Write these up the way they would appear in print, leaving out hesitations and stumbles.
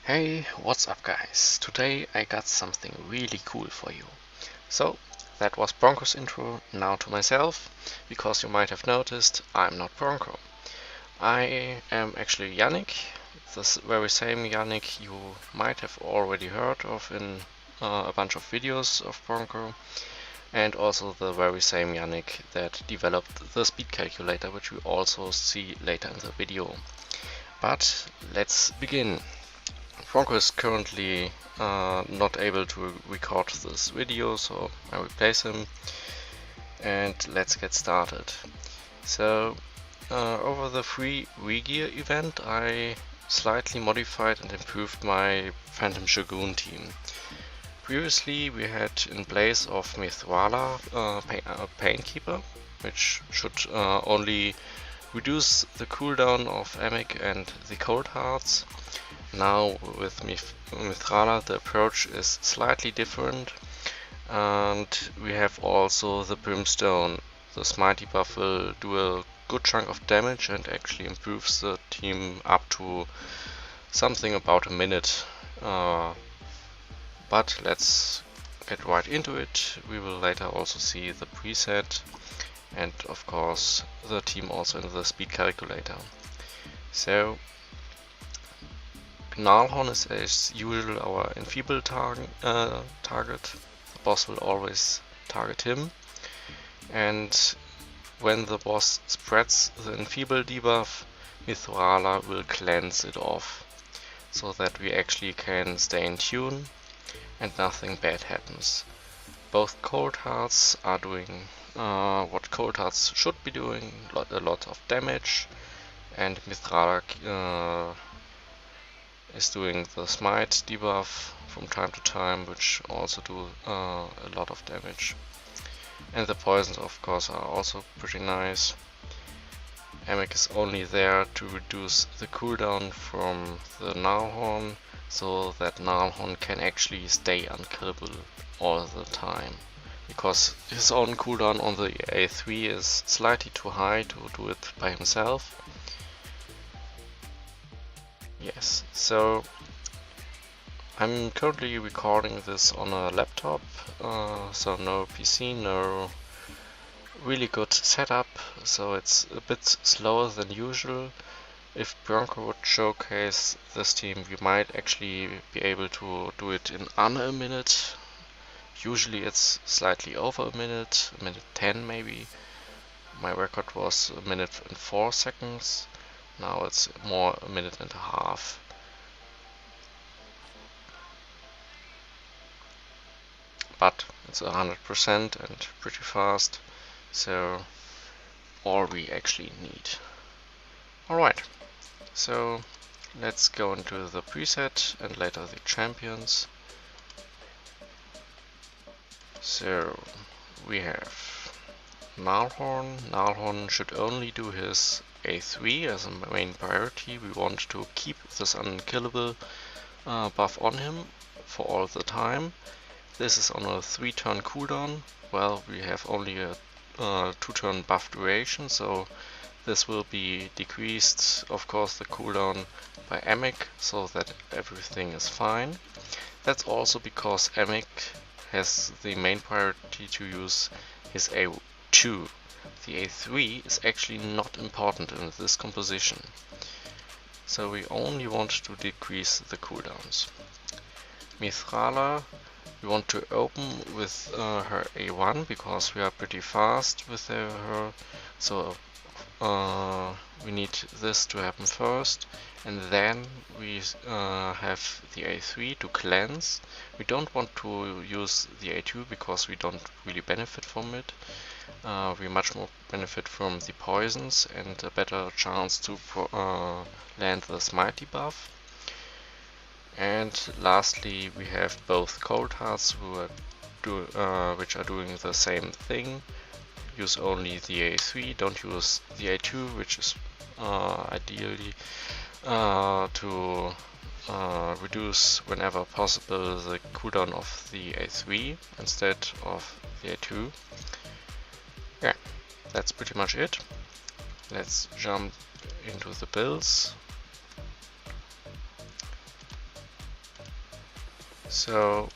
Hey, what's up guys? Today I got something really cool for you. So, that was Bronco's intro. Now to myself, because you might have noticed I'm not Bronco. I am actually Yannik, the very same Yannik you might have already heard of in a bunch of videos of Bronco, and also the very same Yannik that developed the speed calculator, which we also see later in the video. But let's begin. Bronco is currently not able to record this video, so I replace him and let's get started. So over the free Regear event I slightly modified and improved my Phantom Shogun team. Previously we had in place of Mithrala Painkeeper, which should only reduce the cooldown of Emic and the Cold Hearts. Now with Mithrala the approach is slightly different, and we have also the Brimstone. The Smite buff will do a good chunk of damage and actually improves the team up to something about a minute. But let's get right into it. We will later also see the preset and of course the team also in the speed calculator. So Gnarlhorn is as usual our enfeebled target. The boss will always target him, and when the boss spreads the enfeeble debuff, Mithrala will cleanse it off, so that we actually can stay in tune and nothing bad happens. Both Cold Hearts are doing what Cold Hearts should be doing, a lot of damage, and Mithrala is doing the Smite debuff from time to time, which also do a lot of damage. And the poisons of course are also pretty nice. Emic is only there to reduce the cooldown from the Gnarlhorn, so that Gnarlhorn can actually stay unkillable all the time. Because his own cooldown on the A3 is slightly too high to do it by himself. Yes, so I'm currently recording this on a laptop, so no PC, no really good setup, so it's a bit slower than usual. If Bronco would showcase this team, we might actually be able to do it in under a minute. Usually it's slightly over a minute 10 maybe. My record was a minute and 4 seconds. Now it's more a minute and a half. But it's 100% and pretty fast, so all we actually need. Alright, so let's go into the preset and later the champions. So we have Gnarlhorn. Gnarlhorn should only do his A3 as a main priority. We want to keep this unkillable buff on him for all the time. This is on a 3-turn cooldown. Well, we have only a 2-turn buff duration, so this will be decreased, of course, the cooldown by Emic, so that everything is fine. That's also because Emic has the main priority to use his A2. The A3 is actually not important in this composition, so we only want to decrease the cooldowns. Mithrala, we want to open with her A1 because we are pretty fast with her, so we need this to happen first, and then we have the A3 to cleanse. We don't want to use the A2 because we don't really benefit from it. We much more benefit from the poisons and a better chance to land the Smite debuff. And lastly we have both Cold Hearts which are doing the same thing. Use only the A3, don't use the A2, which is ideally to reduce whenever possible the cooldown of the A3 instead of the A2. Yeah, that's pretty much it. Let's jump into the builds. So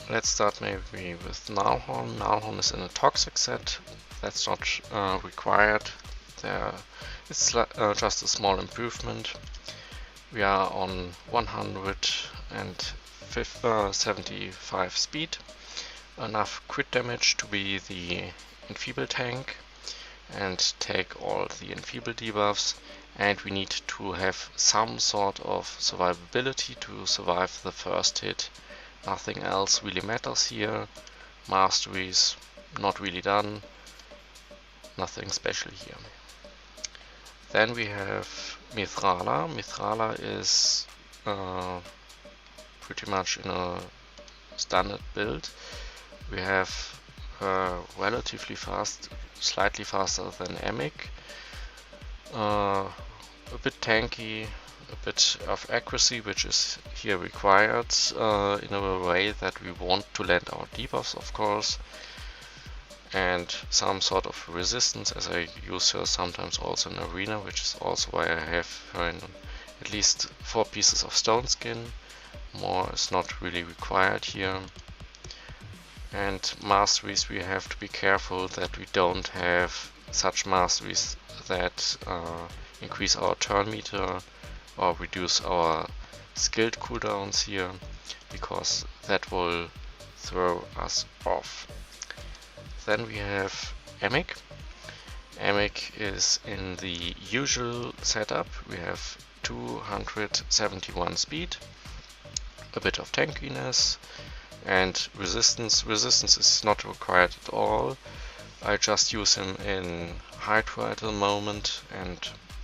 let's start maybe with Nullhorn. Nullhorn is in a toxic set. That's not required. It's just a small improvement. We are on 175 speed. Enough crit damage to be the enfeeble tank and take all the enfeeble debuffs. And we need to have some sort of survivability to survive the first hit. Nothing else really matters here. Masteries, not really done. Nothing special here. Then we have Mithrala. Mithrala is pretty much in a standard build. We have relatively fast, slightly faster than Yannik. A bit tanky, a bit of accuracy, which is here required in a way that we want to land our debuffs, of course, and some sort of resistance, as I use her sometimes also in arena, which is also why I have her in at least 4 pieces of stone skin. More is not really required here. And masteries, we have to be careful that we don't have such masteries that increase our turn meter or reduce our skilled cooldowns here, because that will throw us off. Then we have Yannik. Yannik is in the usual setup. We have 271 speed, a bit of tankiness, and resistance. Resistance is not required at all. I just use him in Hydra at the moment, and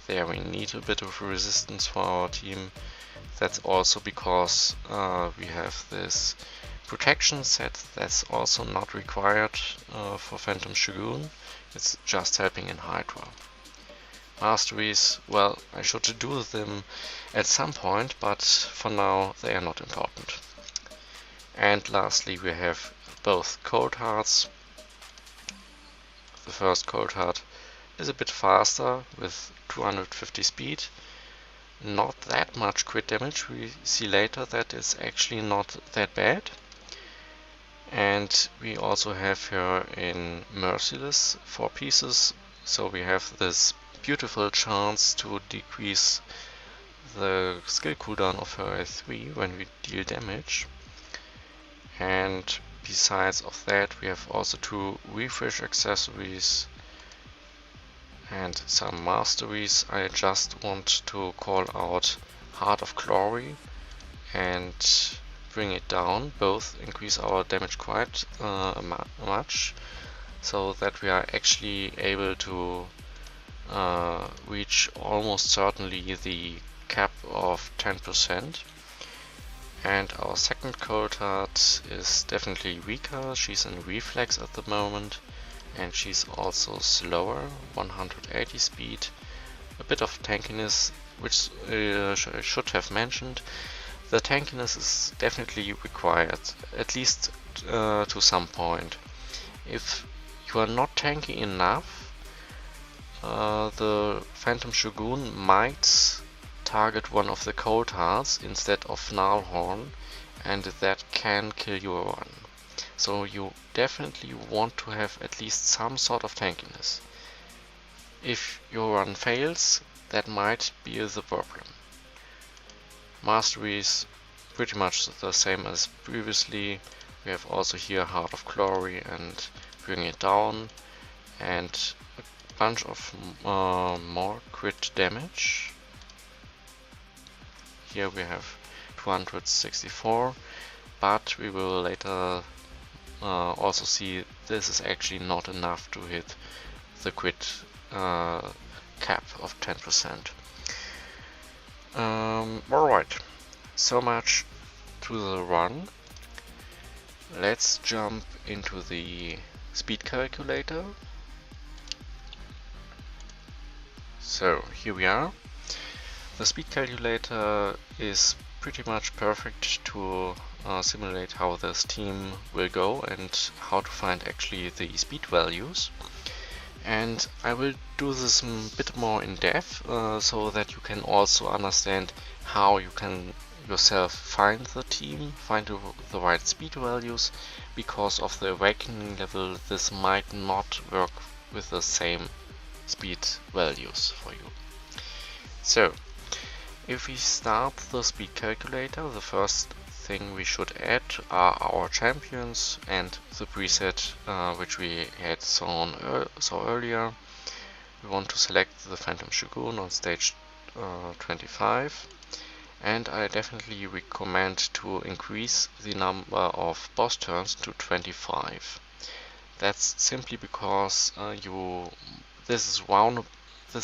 there we need a bit of resistance for our team. That's also because we have this protection set that's also not required for Phantom Shogun. It's just helping in Hydra. Masteries, well, I should do them at some point, but for now they are not important. And lastly we have both cold hearts. The first cold heart is a bit faster with 250 speed. Not that much crit damage. We see later that it's actually not that bad. And we also have her in Merciless 4 pieces, so we have this beautiful chance to decrease the skill cooldown of her at 3 when we deal damage. And besides of that, we have also 2 refresh accessories and some masteries. I just want to call out Heart of Glory and bring it down. Both increase our damage quite much, so that we are actually able to reach almost certainly the cap of 10%. And our second cold heart is definitely weaker. She's in reflex at the moment, and she's also slower, 180 speed, a bit of tankiness, which I should have mentioned. The tankiness is definitely required, at least to some point. If you are not tanky enough, the Phantom Shogun might target one of the cold hearts instead of Nullhorn, and that can kill your run. So you definitely want to have at least some sort of tankiness. If your run fails, that might be the problem. Masteries, pretty much the same as previously. We have also here Heart of Glory and bring it down, and a bunch of more crit damage. Here we have 264, but we will later also see this is actually not enough to hit the crit cap of 10%. Alright, so much to the run. Let's jump into the speed calculator. So here we are. The speed calculator is pretty much perfect to simulate how this team will go and how to find actually the speed values. And I will do this a bit more in depth so that you can also understand how you can yourself find the team, find the right speed values, because of the awakening level this might not work with the same speed values for you. So if we start the speed calculator, the first thing we should add are our champions and the preset which we had saw earlier. We want to select the Phantom Shogun on stage 25, and I definitely recommend to increase the number of boss turns to 25. That's simply because this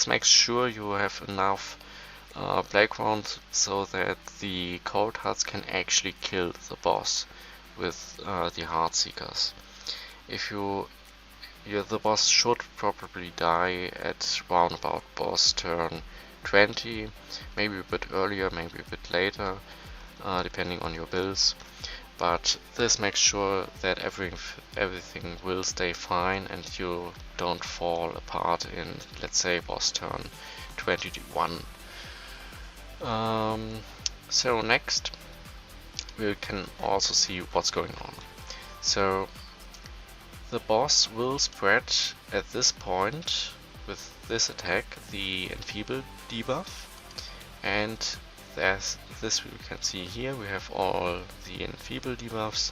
makes sure you have enough playground so that the cold hearts can actually kill the boss with the heart seekers. If the boss should probably die at round about boss turn 20, maybe a bit earlier, maybe a bit later, depending on your builds. But this makes sure that everything will stay fine and you don't fall apart in, let's say, boss turn 21. So next we can also see what's going on. So the boss will spread at this point with this attack the enfeeble debuff, and there's this we can see here. We have all the enfeeble debuffs,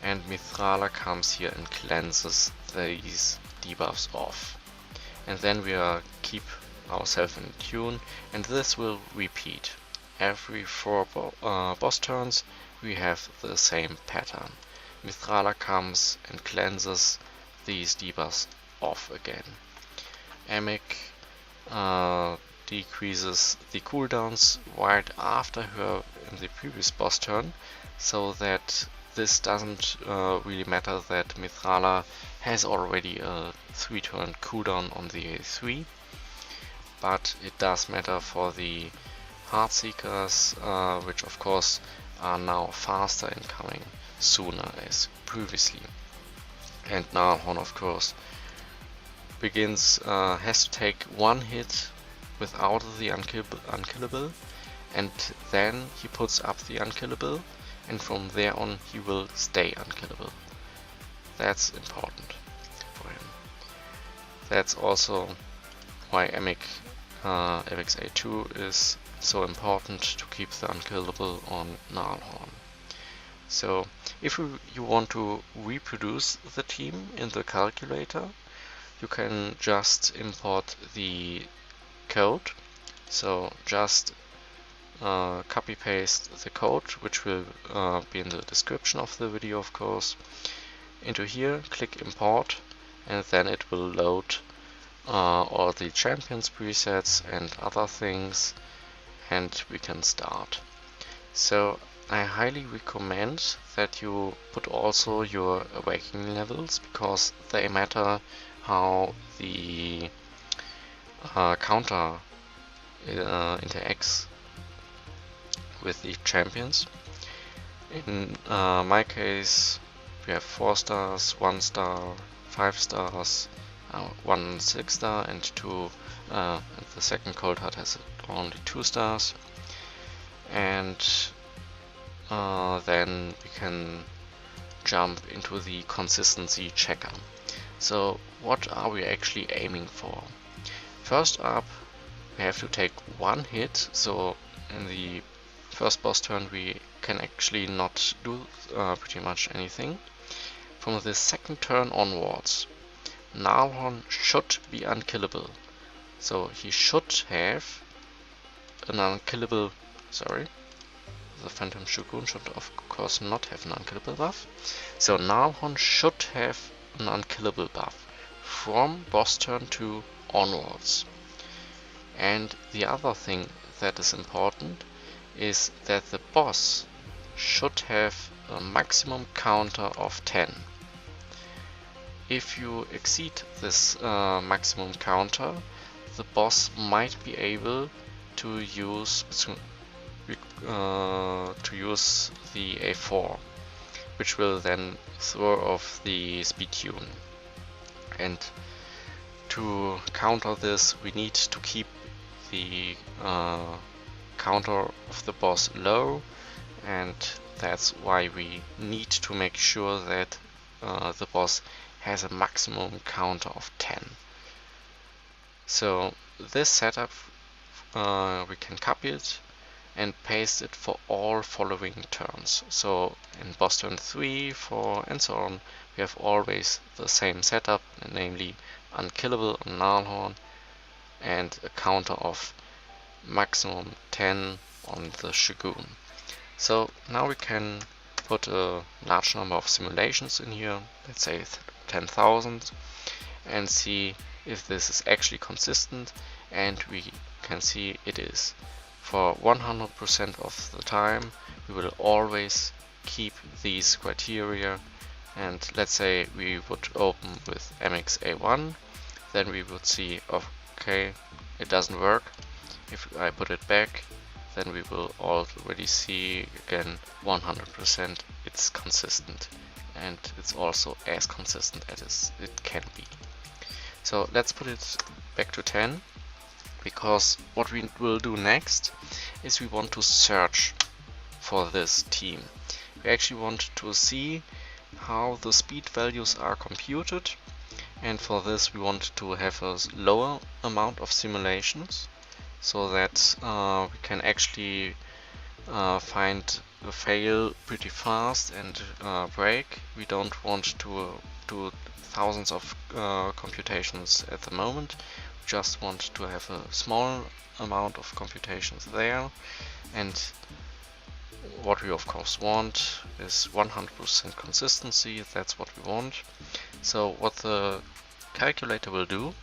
and Mithrala comes here and cleanses these debuffs off, and then we keep ourselves in tune, and this will repeat. Every 4 boss turns we have the same pattern. Mithrala comes and cleanses these debuffs off again. Yannik decreases the cooldowns right after her in the previous boss turn, so that this doesn't really matter that Mithrala has already a 3-turn cooldown on the A3, but it does matter for the Heartseekers, which of course are now faster in coming sooner as previously. And Nalhorn of course has to take one hit without the unkillable, and then he puts up the unkillable, and from there on he will stay unkillable. That's important for him. That's also why Yannik's A2 is so important, to keep the unkillable on Nalhorn. So if you want to reproduce the team in the calculator, you can just import the code. So just copy paste the code, which will be in the description of the video of course, into here, click import, and then it will load all the champions presets and other things, and we can start. So I highly recommend that you put also your awakening levels, because they matter how the counter interacts with the champions. In my case we have 4 stars, 1 star, 5 stars, 1 6-star, and 2 and the second cold heart has only 2 stars, and then we can jump into the consistency checker. So what are we actually aiming for? First up, we have to take one hit, so in the first boss turn we can actually not do pretty much anything. From the second turn onwards, Nalhorn should be unkillable. So he should have an unkillable, the Phantom Shogun should of course not have an unkillable buff. So Nalhorn should have an unkillable buff from boss turn 2 onwards. And the other thing that is important is that the boss should have a maximum counter of 10. If you exceed this maximum counter, the boss might be able to use the A4, which will then throw off the speed tune. And to counter this, we need to keep the counter of the boss low, and that's why we need to make sure that the boss has a maximum counter of 10. So this setup we can copy it and paste it for all following turns. So in boss turn 3, 4 and so on, we have always the same setup, namely unkillable on Nalhorn and a counter of maximum 10 on the Shogun. So now we can put a large number of simulations in here, let's say 10,000, and see if this is actually consistent, and we can see it is. For 100% of the time we will always keep these criteria, and let's say we would open with MXA1, then we would see, okay, it doesn't work. If I put it back, then we will already see again 100% it's consistent, and it's also as consistent as it can be. So let's put it back to 10, because what we will do next is we want to search for this team. We actually want to see how the speed values are computed, and for this we want to have a lower amount of simulations, so that we can actually find a fail pretty fast and break. We don't want to do thousands of computations at the moment. We just want to have a small amount of computations there, and what we of course want is 100% consistency. That's what we want. So what the calculator will do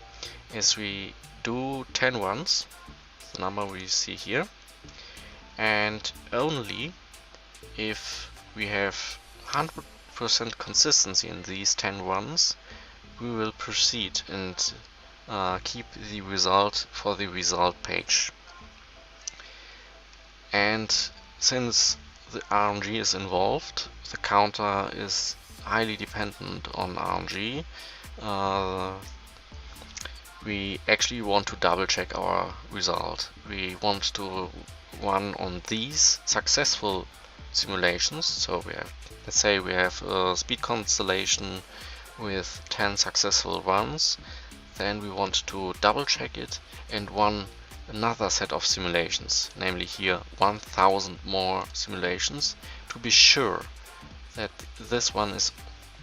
is we do 10 runs, the number we see here, and only if we have 100% consistency in these 10 runs, we will proceed and keep the result for the result page. And since the RNG is involved, the counter is highly dependent on RNG. We actually want to double check our result. We want to run on these successful simulations. So we have, let's say we have a speed constellation with 10 successful runs. Then we want to double check it and run another set of simulations, namely here 1000 more simulations, to be sure that this one is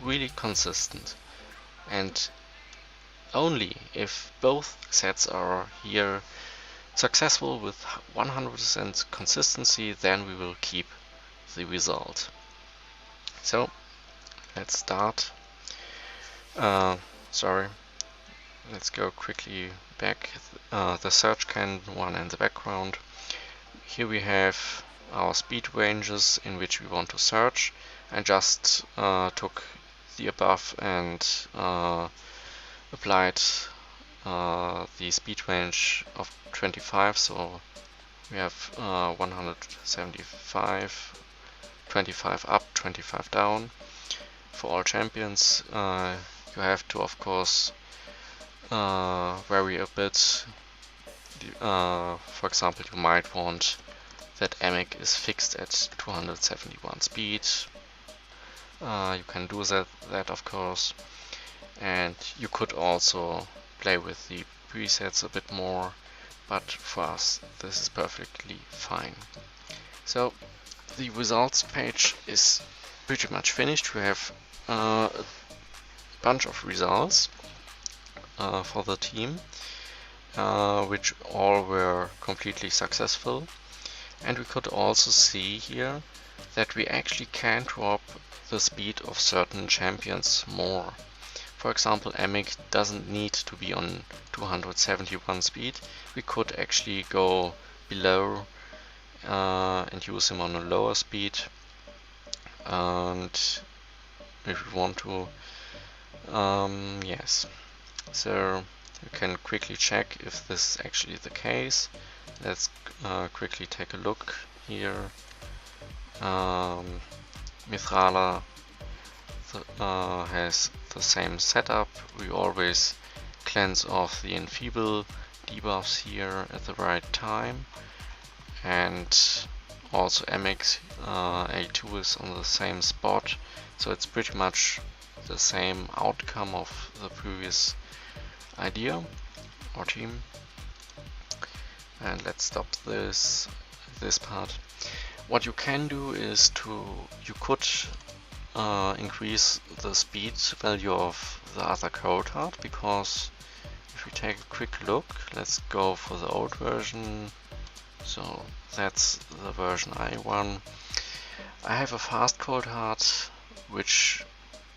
really consistent. And only if both sets are here successful with 100% consistency, then we will keep the result. So let's start. Let's go quickly back. The search can run in the background. Here we have our speed ranges in which we want to search. I just took the above and applied the speed range of 25, so we have 175, 25 up, 25 down. For all champions, you have to of course vary a bit. For example, you might want that Yannik is fixed at 271 speed. You can do that of course, and you could also play with the presets a bit more, but for us this is perfectly fine. So the results page is pretty much finished. We have a bunch of results for the team, which all were completely successful, and we could also see here that we actually can drop the speed of certain champions more. For example, Yannik doesn't need to be on 271 speed. We could actually go below and use him on a lower speed, and if we want to, yes. So you can quickly check if this is actually the case. Let's quickly take a look here. Mithrala has the same setup. We always cleanse off the enfeeble debuffs here at the right time, and also MX A2 is on the same spot, so it's pretty much the same outcome of the previous idea or team. And let's stop this part. What you can do is you could increase the speed value of the other code heart, because if we take a quick look, let's go for the old version. So that's the version I want. I have a fast code heart which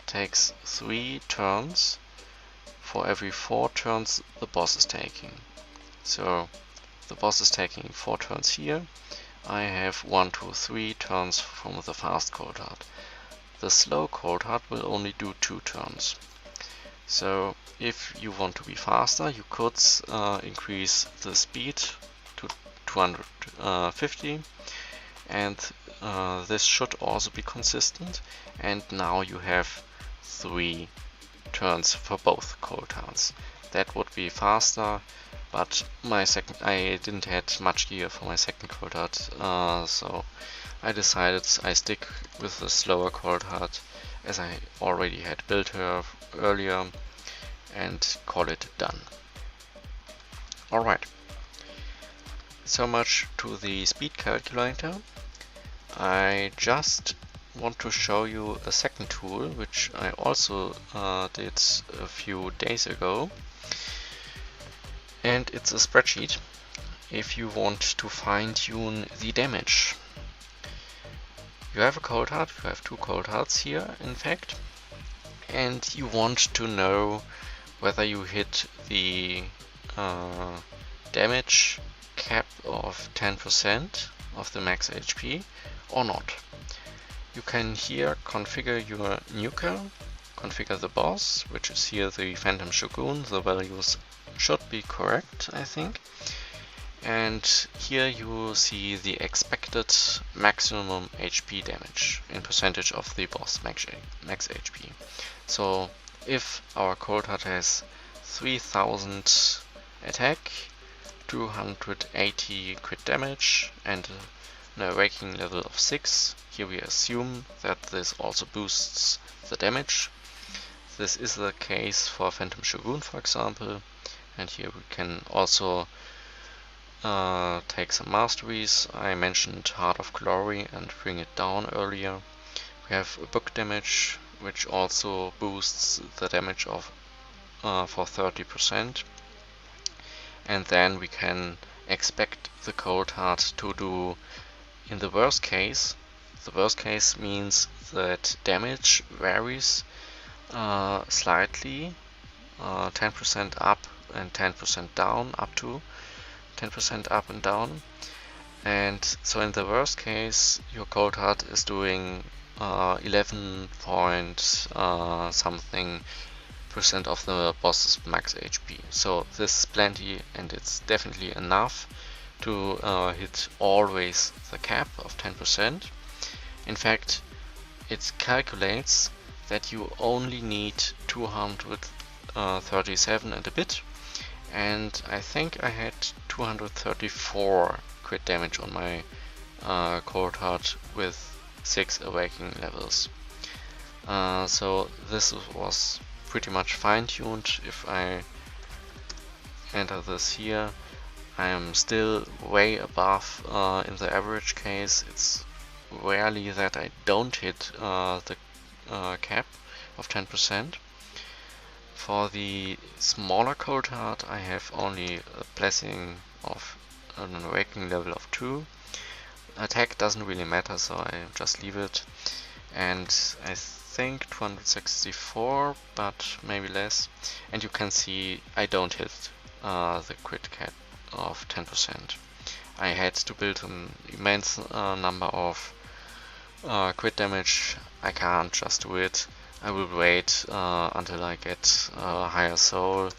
takes 3 turns for every 4 turns the boss is taking. So the boss is taking 4 turns here. I have 1, 2, 3 turns from the fast code heart. The slow code heart will only do 2 turns. So if you want to be faster, you could increase the speed to 250, and this should also be consistent, and now you have 3 turns for both code hearts. That would be faster, but I didn't have much gear for my second code heart, so I decided I stick with the slower code heart, as I already had built her earlier, and call it done. Alright, so much to the speed calculator. I just want to show you a second tool, which I also did a few days ago, and it's a spreadsheet if you want to fine-tune the damage. You have a code heart, you have 2 code hearts here in fact, and you want to know whether you hit the damage cap of 10% of the max HP or not. You can here configure your nuker, configure the boss, which is here the Phantom Shogun. The values should be correct, I think. And here you see the expected maximum HP damage in percentage of the boss max HP. So if our code heart has 3000 attack, 280 crit damage, and an awakening level of 6, here we assume that this also boosts the damage. This is the case for Phantom Shogun, for example, and here we can also take some masteries. I mentioned Heart of Glory and bring it down earlier. We have a book damage, which also boosts the damage of for 30%, and then we can expect the code heart to do, in the worst case means that damage varies slightly, 10% up and 10% down, up to 10% up and down. And so in the worst case, your code heart is doing 11 point something % of the boss's max HP. So this is plenty, and it's definitely enough to hit always the cap of 10%. In fact, it calculates that you only need 237 and a bit, and I think I had 234 crit damage on my code heart with 6 awakening levels. So this was pretty much fine-tuned. If I enter this here, I am still way above in the average case. It's rarely that I don't hit the cap of 10%. For the smaller code heart, I have only a blessing of an awakening level of 2. Attack doesn't really matter, so I just leave it. And I think 264, but maybe less. And you can see I don't hit the crit cap of 10%. I had to build an immense number of crit damage. I can't just do it. I will wait until I get a higher soul,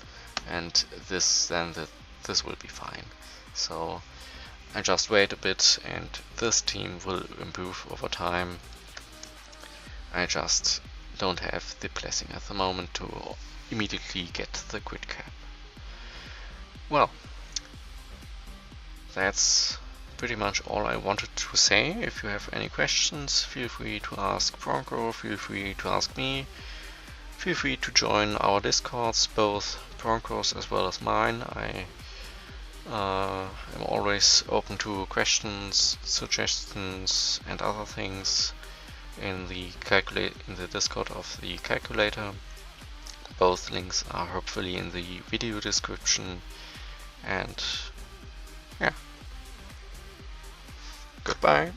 and this will be fine. So I just wait a bit, and this team will improve over time. I just don't have the blessing at the moment to immediately get the crit cap. Well, that's pretty much all I wanted to say. If you have any questions, feel free to ask Bronco, feel free to ask me. Feel free to join our Discords, both Bronco's as well as mine. I am always open to questions, suggestions and other things in the Discord of the calculator. Both links are hopefully in the video description, and yeah, goodbye.